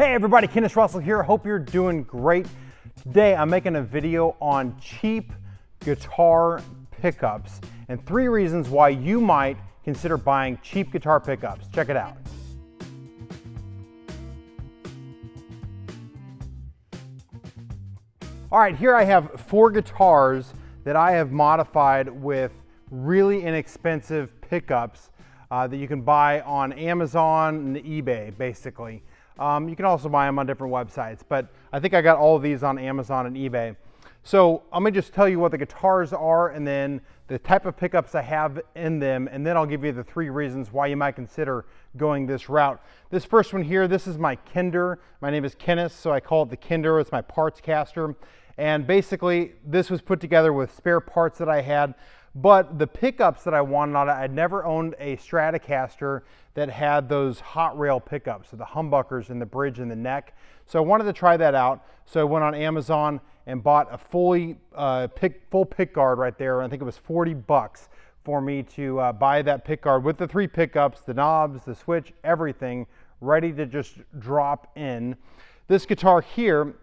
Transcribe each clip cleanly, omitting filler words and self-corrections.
Hey everybody, Kennis here. Hope you're doing great. Today I'm making a video on cheap guitar pickups and 3 reasons why you might consider buying cheap guitar pickups. Check it out. All right, here I have 4 guitars that I have modified with really inexpensive pickups that you can buy on Amazon and eBay, basically. You can also buy them on different websites, but I think I got all of these on Amazon and eBay. So I'm gonna just tell you what the guitars are and then the type of pickups I have in them, and then I'll give you the 3 reasons why you might consider going this route. This first one here, this is my Kender. My name is Kennis, so I call it the Kender. It's my parts caster. And basically, this was put together with spare parts that I had. But the pickups that I wanted on it, I'd never owned a Stratocaster that had those hot rail pickups, so the humbuckers in the bridge and the neck. So I wanted to try that out. So I went on Amazon and bought a full pick guard right there. I think it was 40 bucks for me to buy that pick guard with the 3 pickups, the knobs, the switch, everything ready to just drop in. This guitar here,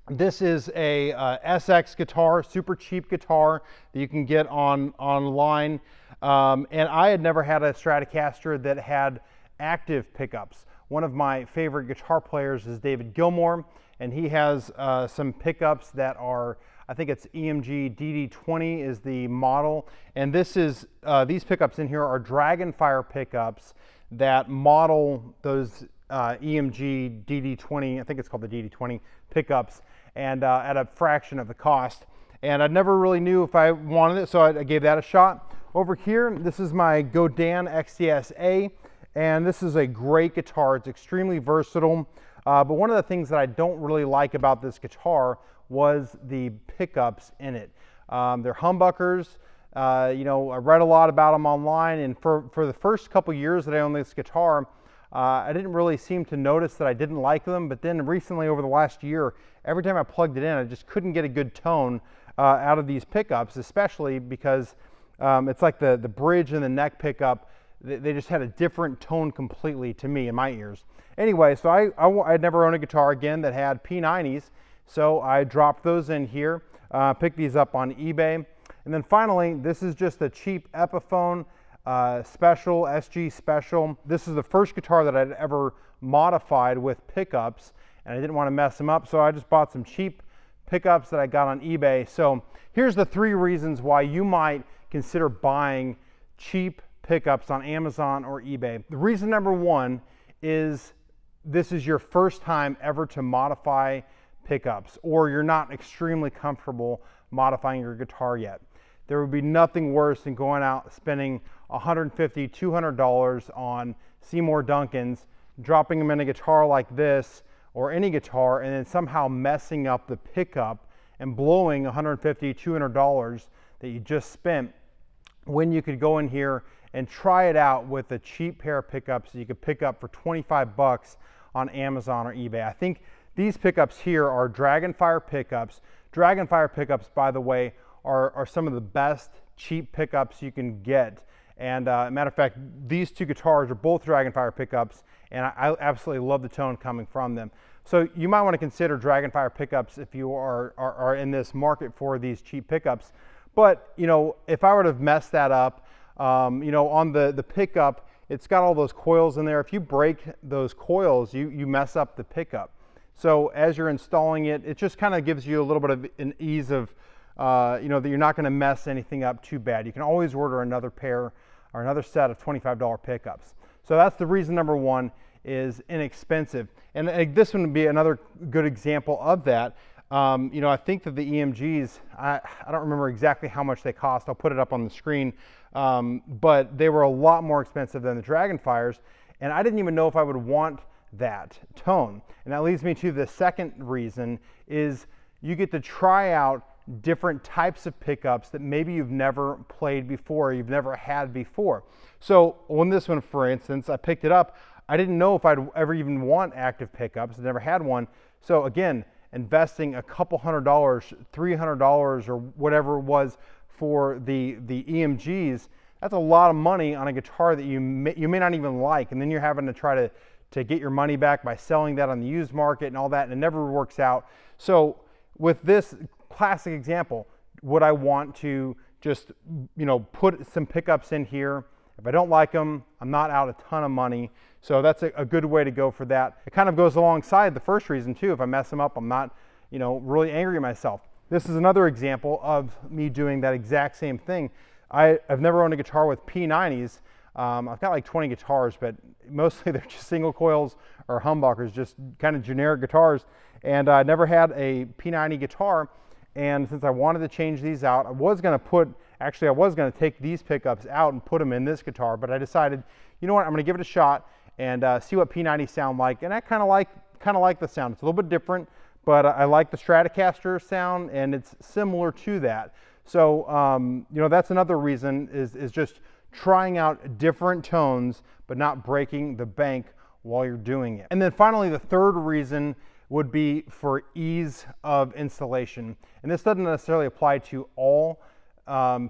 this is a SX guitar, super cheap guitar that you can get online. And I had never had a Stratocaster that had active pickups. One of my favorite guitar players is David Gilmour, and he has some pickups that are, I think it's EMG DD20 is the model. And this is, these pickups in here are Dragonfire pickups that model those EMG DD20, I think it's called the DD20 pickups, and at a fraction of the cost. And I never really knew if I wanted it, so I gave that a shot. Over here, this is my Godin XTSA, and this is a great guitar. It's extremely versatile, but one of the things that I don't really like about this guitar was the pickups in it. They're humbuckers. You know, I read a lot about them online, and for the first couple years that I owned this guitar, I didn't really seem to notice that I didn't like them, but then recently over the last year, every time I plugged it in, I just couldn't get a good tone out of these pickups, especially because it's like the bridge and the neck pickup, they just had a different tone completely to me in my ears. Anyway, so I'd never owned a guitar again that had P90s, so I dropped those in here, picked these up on eBay, and then finally, this is just a cheap Epiphone special, SG special. This is the first guitar that I'd ever modified with pickups, and I didn't want to mess them up, so I just bought some cheap pickups that I got on eBay. So here's the 3 reasons why you might consider buying cheap pickups on Amazon or eBay. The reason number 1 is this is your first time ever to modify pickups, or you're not extremely comfortable modifying your guitar yet. There would be nothing worse than going out spending $150, $200 on Seymour Duncans, dropping them in a guitar like this or any guitar, and then somehow messing up the pickup and blowing $150, $200 that you just spent, when you could go in here and try it out with a cheap pair of pickups that you could pick up for 25 bucks on Amazon or eBay. I think these pickups here are Dragonfire pickups. Dragonfire pickups, by the way, are some of the best cheap pickups you can get. And matter of fact, these 2 guitars are both Dragonfire pickups, and I absolutely love the tone coming from them. So you might want to consider Dragonfire pickups if you are in this market for these cheap pickups. But you know, if I were to mess that up, you know, on the pickup, it's got all those coils in there. If you break those coils, you mess up the pickup. So as you're installing it, it just kind of gives you a little bit of an ease of you know, that you're not going to mess anything up too bad. You can always order another pair or another set of $25 pickups. So that's the reason number 1 is inexpensive. And this one would be another good example of that. You know, I think that the EMGs, I don't remember exactly how much they cost. I'll put it up on the screen. But they were a lot more expensive than the Dragonfires. And I didn't even know if I would want that tone. And that leads me to the second reason is you get to try out different types of pickups that maybe you've never played before, you've never had before. So on this one, for instance, I picked it up. I didn't know if I'd ever even want active pickups. I never had one. So again, investing a couple $100, $300 or whatever it was for the EMGs, that's a lot of money on a guitar that you may not even like, and then you're having to try to to get your money back by selling that on the used market and all that, and it never works out. So with this classic example, would I want to just, you know, put some pickups in here? If I don't like them, I'm not out a ton of money. So that's a good way to go for that. It kind of goes alongside the first reason too. If I mess them up, I'm not, you know, really angry at myself. This is another example of me doing that exact same thing. I've never owned a guitar with P90s. I've got like 20 guitars, but mostly they're just single coils or humbuckers, just kind of generic guitars. And I never had a P90 guitar. And since I wanted to change these out, I was going to take these pickups out and put them in this guitar, but I decided, you know what, I'm going to give it a shot and see what P90s sound like. And I kind of like the sound. It's a little bit different, but I like the Stratocaster sound, and it's similar to that. So, you know, that's another reason is just trying out different tones, but not breaking the bank while you're doing it. And then finally, the third reason would be for ease of installation. And this doesn't necessarily apply to all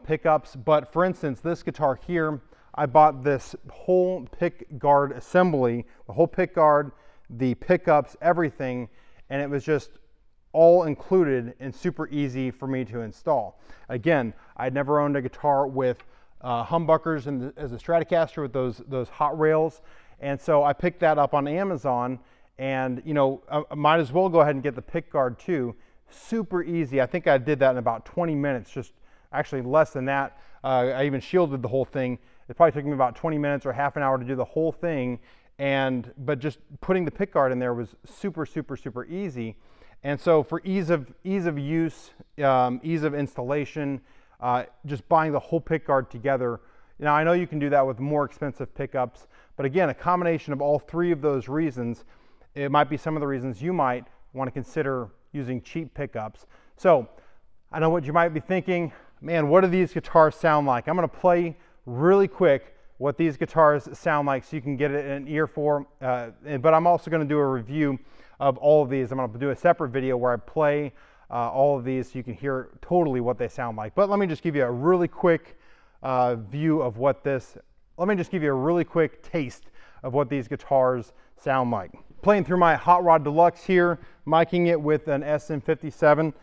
pickups, but for instance, this guitar here, I bought this whole pick guard assembly, the whole pick guard, the pickups, everything, and it was just all included and super easy for me to install. Again, I'd never owned a guitar with humbuckers as a Stratocaster with those hot rails, and so I picked that up on Amazon. And, you know, I might as well go ahead and get the pick guard too. Super easy. I think I did that in about 20 minutes, just actually less than that. I even shielded the whole thing. It probably took me about 20 minutes or half an hour to do the whole thing. But just putting the pick guard in there was super, super, super easy. And so for ease of use, ease of installation, just buying the whole pick guard together. Now, I know you can do that with more expensive pickups, but again, a combination of all three of those reasons, it might be some of the reasons you might want to consider using cheap pickups. So I know what you might be thinking, man, what do these guitars sound like? I'm going to play really quick what these guitars sound like so you can get it in an ear for, but I'm also going to do a review of all of these. I'm going to do a separate video where I play all of these so you can hear totally what they sound like. But let me just give you a really quick view of what this, let me just give you a really quick taste of what these guitars sound like. Playing through my Hot Rod Deluxe here, miking it with an SM57.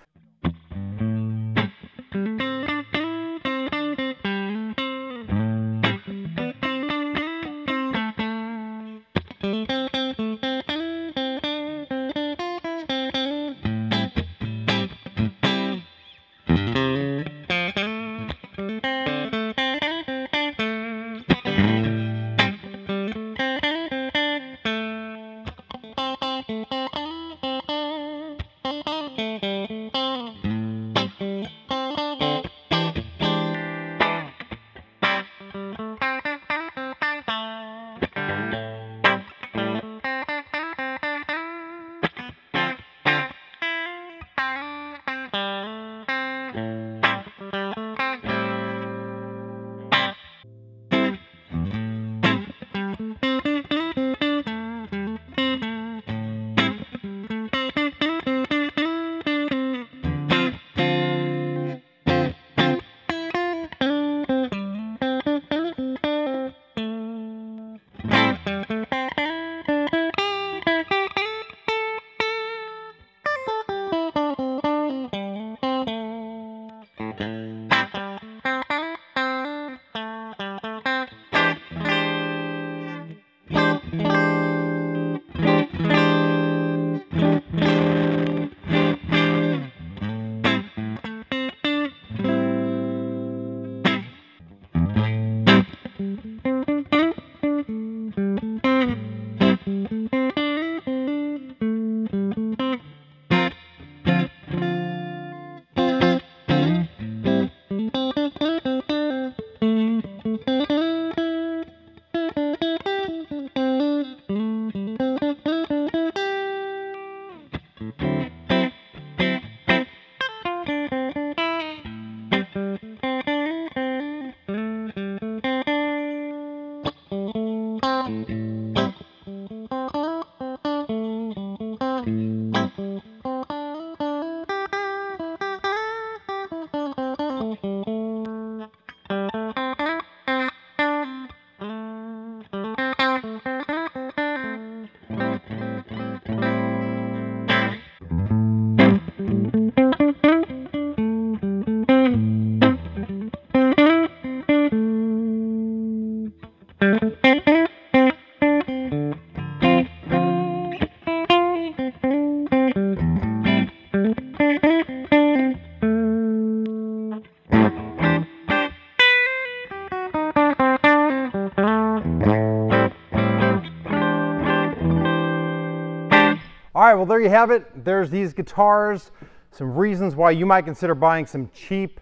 All right, well, there you have it. There's these guitars. Some reasons why you might consider buying some cheap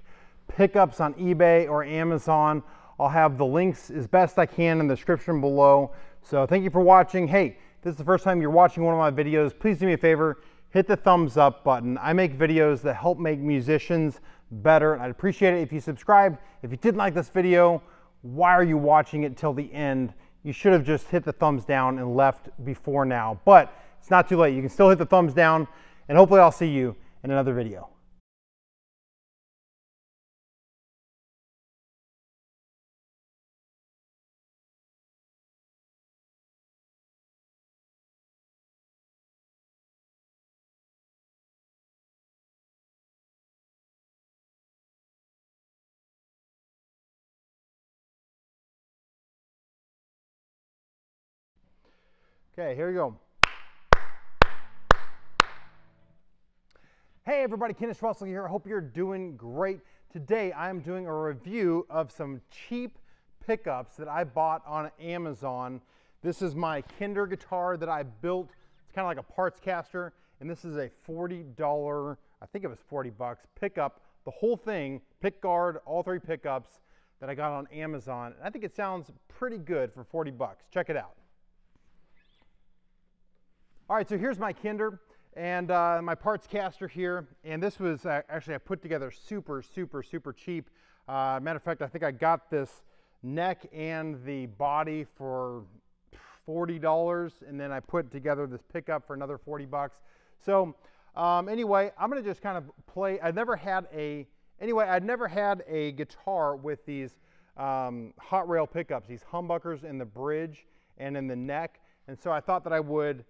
pickups on eBay or Amazon. I'll have the links as best I can in the description below. So thank you for watching. Hey, if this is the first time you're watching one of my videos, please do me a favor, hit the thumbs up button. I make videos that help make musicians better, and I'd appreciate it if you subscribed. If you didn't like this video, why are you watching it till the end? You should have just hit the thumbs down and left before now, but it's not too late. You can still hit the thumbs down, and hopefully I'll see you in another video. Okay, here we go. Hey everybody, Kennis here. I hope you're doing great. Today I'm doing a review of some cheap pickups that I bought on Amazon. This is my Kinder guitar that I built. It's kind of like a parts caster, and this is a $40, I think it was 40 bucks, pickup, the whole thing, pick guard, all three pickups that I got on Amazon. And I think it sounds pretty good for 40 bucks. Check it out. All right, so here's my Kinder and my parts caster here. And this was actually I put together super cheap. Matter of fact, I think I got this neck and the body for $40, and then I put together this pickup for another 40 bucks. So anyway, I'm gonna just kind of play. I'd never had a guitar with these hot rail pickups, these humbuckers in the bridge and in the neck. And so I thought that I would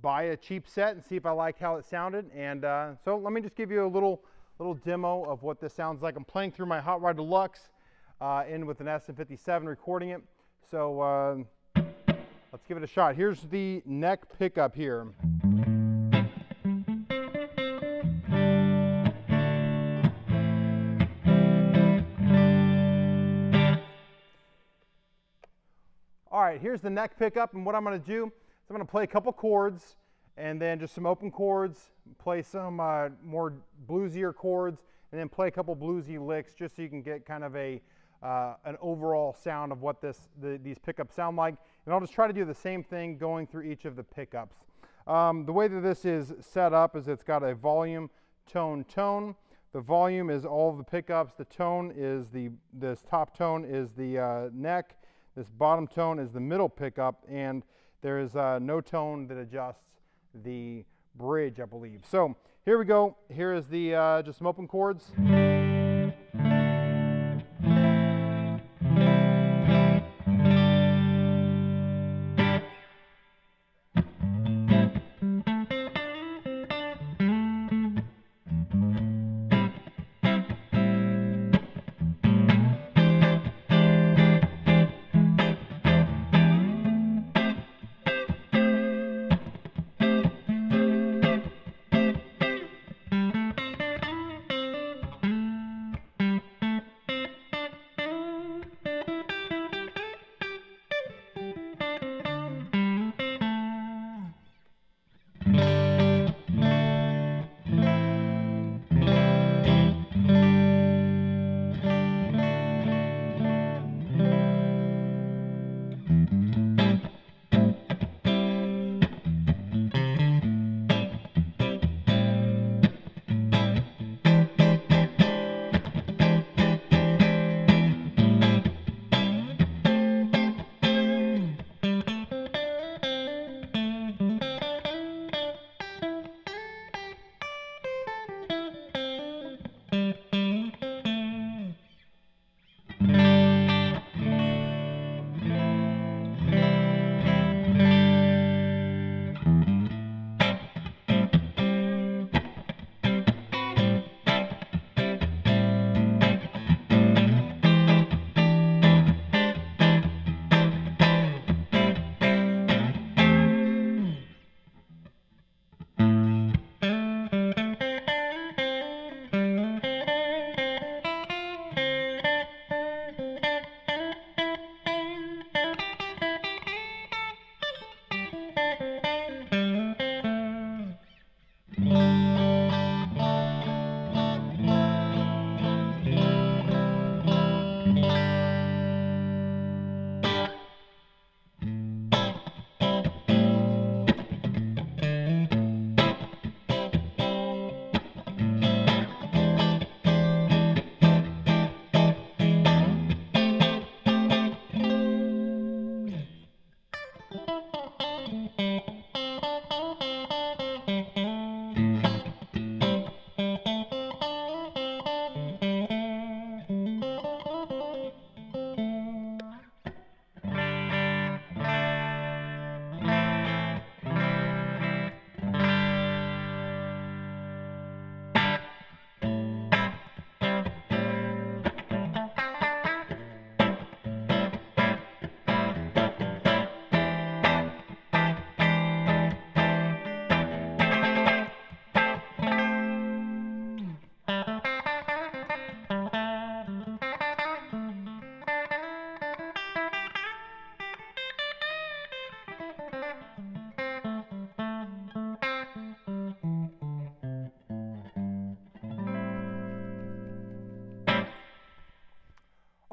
buy a cheap set and see if I liked how it sounded. And so let me just give you a little demo of what this sounds like. I'm playing through my Hot Rod Deluxe in with an SM57 recording it. So let's give it a shot. Here's the neck pickup here. All right, here's the neck pickup, and what I'm going to do, so I'm going to play a couple chords and then just some open chords, play some more bluesier chords, and then play a couple bluesy licks just so you can get kind of an overall sound of what these pickups sound like. And I'll just try to do the same thing going through each of the pickups. The way that this is set up is it's got a volume, tone, tone. The volume is all of the pickups. The tone is this top tone is the neck. This bottom tone is the middle pickup, and there is no tone that adjusts the bridge, I believe. So here we go. Here is the just some open chords.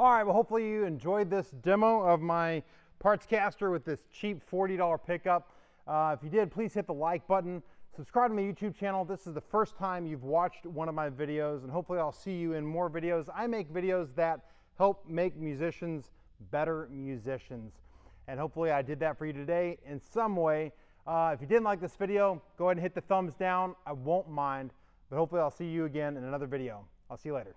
All right, well, hopefully you enjoyed this demo of my parts caster with this cheap $40 pickup. If you did, please hit the like button. Subscribe to my YouTube channel. This is the first time you've watched one of my videos, and hopefully I'll see you in more videos. I make videos that help make musicians better musicians. And hopefully I did that for you today in some way. If you didn't like this video, go ahead and hit the thumbs down. I won't mind, but hopefully I'll see you again in another video. I'll see you later.